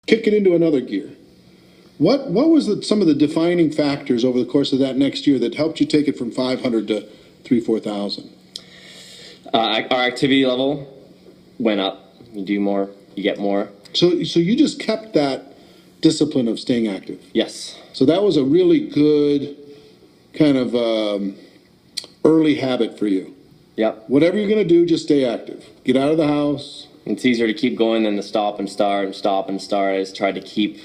kick it into another gear. What was some of the defining factors over the course of that next year that helped you take it from 500 to 3,000-4,000? Our activity level went up. You do more, you get more. So you just kept that discipline of staying active. Yes. So that was a really good kind of early habit for you. Yep. Whatever you're going to do, just stay active. Get out of the house. It's easier to keep going than to stop and start and stop and start. I just tried to keep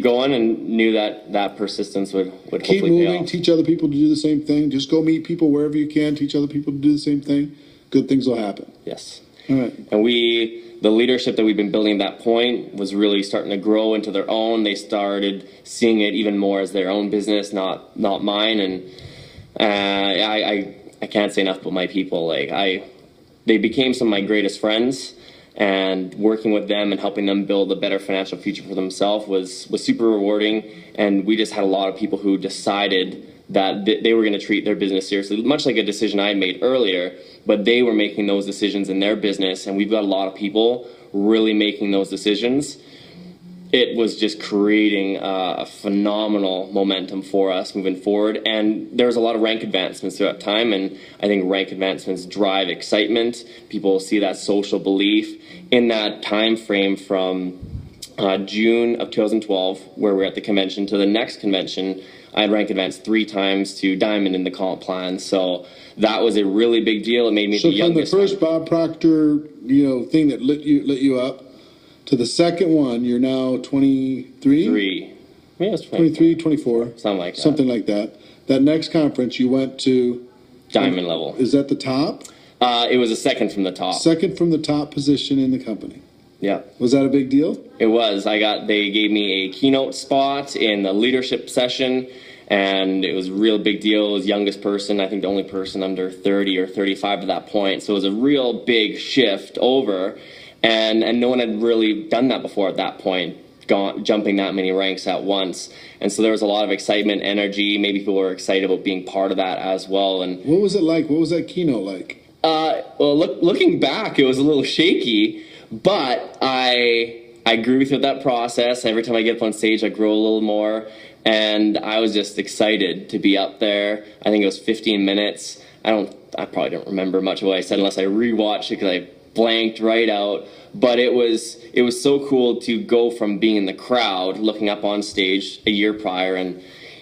going and knew that persistence would Keep hopefully moving, pay off. teach other people to do the same thing. Just go meet people wherever you can, teach other people to do the same thing. Good things will happen. Yes. All right. And the leadership that we've been building at that point was really starting to grow into their own. They started seeing it even more as their own business, not mine. And I can't say enough about my people. They became some of my greatest friends. And working with them and helping them build a better financial future for themselves was super rewarding. And we just had a lot of people who decided that they were going to treat their business seriously, much like a decision I made earlier, but they were making those decisions in their business. And we've got a lot of people really making those decisions. It was just creating a phenomenal momentum for us moving forward. And there was a lot of rank advancements throughout time. And I think rank advancements drive excitement. People see that social belief. In that time frame from June of 2012, where we're at the convention, to the next convention, I had rank advanced 3 times to diamond in the comp plan. So that was a really big deal. It made me the youngest. So from the first Bob Proctor, thing that lit you up, to the second one, you're now 23? Maybe it was 23, 24. Something like that. Something like that. That next conference, you went to... Diamond level. Is that the top? It was a second from the top. Second from the top position in the company. Yeah. Was that a big deal? It was. They gave me a keynote spot in the leadership session, and it was a real big deal. I was youngest person, I think the only person under 30 or 35 at that point. So it was a real big shift over. And no one had really done that before at that point, jumping that many ranks at once. And so there was a lot of excitement, energy. Maybe people were excited about being part of that as well. And what was it like? What was that keynote like? Well, looking back, it was a little shaky, but I grew through that process. Every time I get up on stage, I grow a little more. And I was just excited to be up there. I think it was 15 minutes. I probably don't remember much of what I said unless I rewatched it, because I blanked right out. But it was so cool to go from being in the crowd, looking up on stage a year prior, and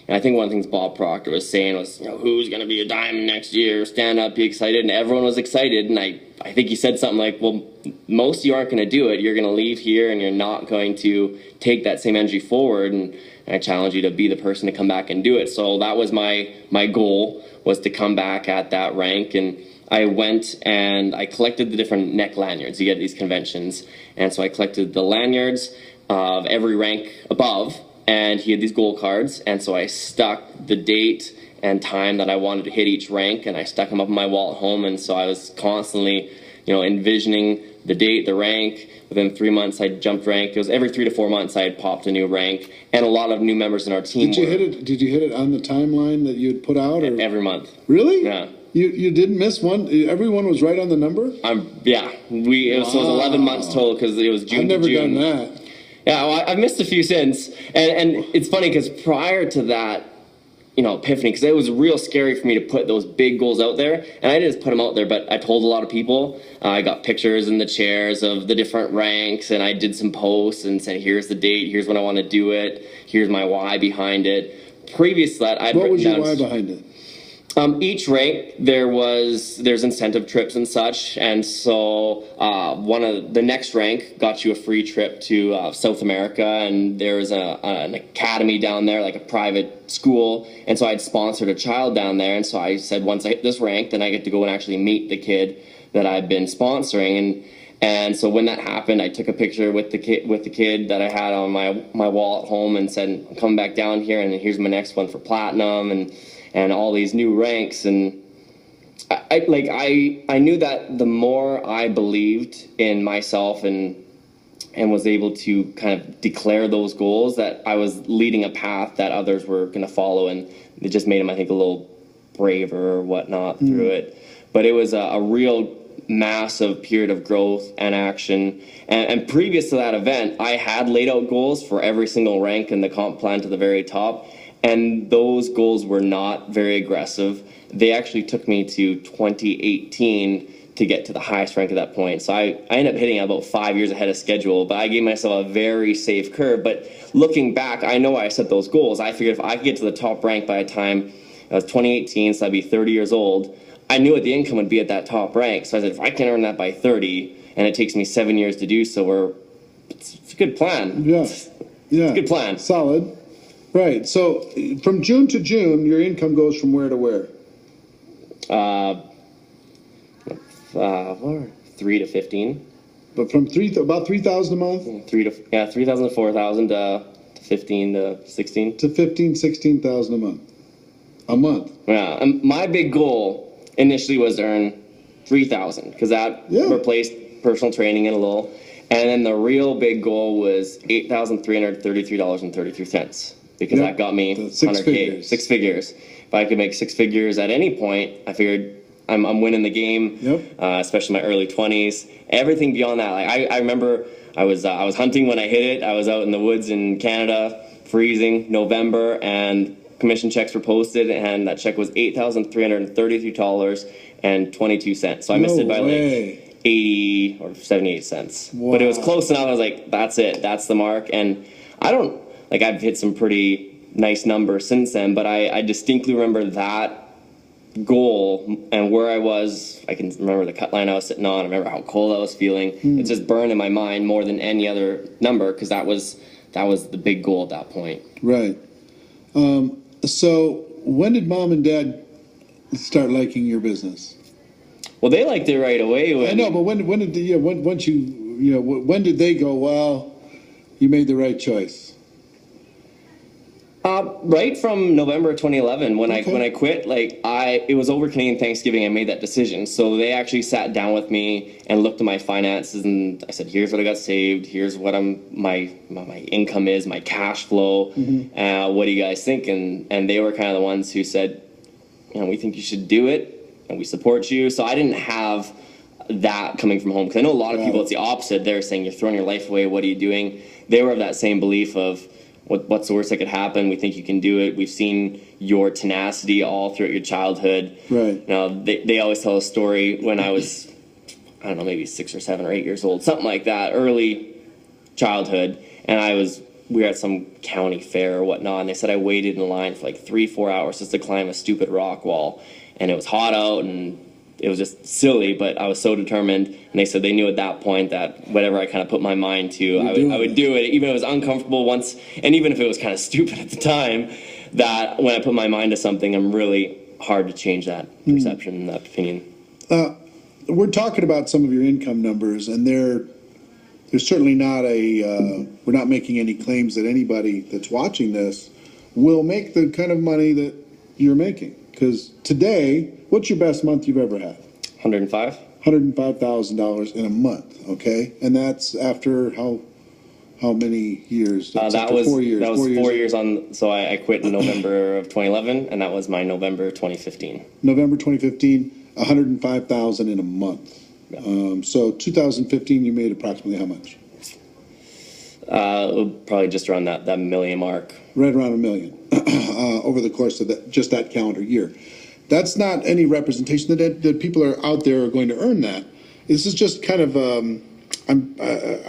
I think one of the things Bob Proctor was saying was, who's going to be a diamond next year? Stand up, be excited. And everyone was excited. And I think he said something like, well, most of you aren't going to do it. You're going to leave here and you're not going to take that same energy forward. And I challenge you to be the person to come back and do it. So that was my goal, was to come back at that rank. And I went and I collected the different neck lanyards you get at these conventions. And so I collected the lanyards of every rank above. And he had these goal cards, and so I stuck the date and time that I wanted to hit each rank, and I stuck them up in my wall at home. And so I was constantly, envisioning the date, the rank. Within 3 months, I jumped rank. It was every 3 to 4 months I had popped a new rank, and a lot of new members in our team. Did you hit it on the timeline that you had put out? Or? Every month. Really? Yeah. You didn't miss one? Everyone was right on the number? Yeah. It was 11 months total, because it was June to June. I've never done that. Yeah, well, I've missed a few since, and it's funny because prior to that, epiphany, because it was real scary for me to put those big goals out there, and I didn't just put them out there, but I told a lot of people. I got pictures in the chairs of the different ranks, and I did some posts and said, here's the date, here's when I want to do it, here's my why behind it. Previous to that, what was your why behind it? Each rank, there's incentive trips and such, and so one of the next rank got you a free trip to South America, and there's an academy down there, like a private school, and so I'd sponsored a child down there, and so I said, once I hit this rank, then I get to go and actually meet the kid that I've been sponsoring, and so when that happened, I took a picture with the kid that I had on my wall at home, and said, I'm coming back down here, and here's my next one for platinum, and all these new ranks. And I knew that the more I believed in myself and was able to kind of declare those goals, that I was leading a path that others were going to follow, and it just made them, I think, a little braver or whatnot through it. But it was a real massive period of growth and action. And previous to that event, I had laid out goals for every single rank in the comp plan to the very top. And those goals were not very aggressive. They actually took me to 2018 to get to the highest rank at that point. So I ended up hitting about 5 years ahead of schedule, but I gave myself a very safe curve. But looking back, I know why I set those goals. I figured if I could get to the top rank by the time I was 2018, so I'd be 30 years old, I knew what the income would be at that top rank. So I said, if I can earn that by 30, and it takes me 7 years to do so, it's a good plan. Yeah. Yeah. It's a good plan. Solid. Right. So from June to June, your income goes from where to where? 3 to 15. But from about 3,000 a month 3,000 to 4,000 to 15 to 16. to 15, 16,000 a month. A month. Yeah, and my big goal initially was to earn 3,000 because that replaced personal training in a little, and then the real big goal was $8,333.33 because that got me 100K, 6 figures. If I could make 6 figures at any point, I figured I'm winning the game. Especially my early 20s. Everything beyond that, like I remember I was hunting when I hit it. I was out in the woods in Canada, freezing, November, and commission checks were posted, and that check was $8,333.22. So I missed it by like 80 or 78 cents. Wow. But it was close enough. I was like, that's it. That's the mark. And I've hit some pretty nice numbers since then, but I distinctly remember that goal and where I was. I can remember the cut line I was sitting on. I remember how cold I was feeling. It's just burned in my mind more than any other number because that was the big goal at that point. Right. So when did mom and dad start liking your business? Well, they liked it right away. I know, but when did when did they go, well, you made the right choice? Right from November 2011, when I quit, it was over Canadian Thanksgiving. I made that decision. So they actually sat down with me and looked at my finances, and I said, "Here's what I got saved. Here's what my income is, my cash flow. What do you guys think?" And they were kind of the ones who said, "We think you should do it, and we support you." So I didn't have that coming from home because I know a lot of people. It's the opposite. They're saying, "You're throwing your life away. What are you doing?" They were of that same belief of, what's the worst that could happen? We think you can do it. We've seen your tenacity all throughout your childhood. Right. They always tell a story when I was, I don't know, maybe 6 or 7 or 8 years old, something like that, early childhood, and we were at some county fair or whatnot, and they said I waited in line for like 3-4 hours just to climb a stupid rock wall, and it was hot out, and it was just silly, but I was so determined. And they said they knew at that point that whatever I kind of put my mind to, I would do it, even if it was uncomfortable once, and even if it was kind of stupid at the time, that when I put my mind to something, I'm really hard to change that perception and that opinion. We're talking about some of your income numbers, and they're certainly not we're not making any claims that anybody that's watching this will make the kind of money that you're making. Because today, what's your best month you've ever had? $105,000 in a month, okay? And that's after how many years? That was 4 years. That was 4 years on. So I quit in November of 2011, and that was my November 2015. November 2015, $105,000 in a month. Yeah. So 2015, you made approximately how much? Probably just around that million mark. Right around $1 million over the course of that calendar year. That's not any representation that people are out there are going to earn that. This is just kind of I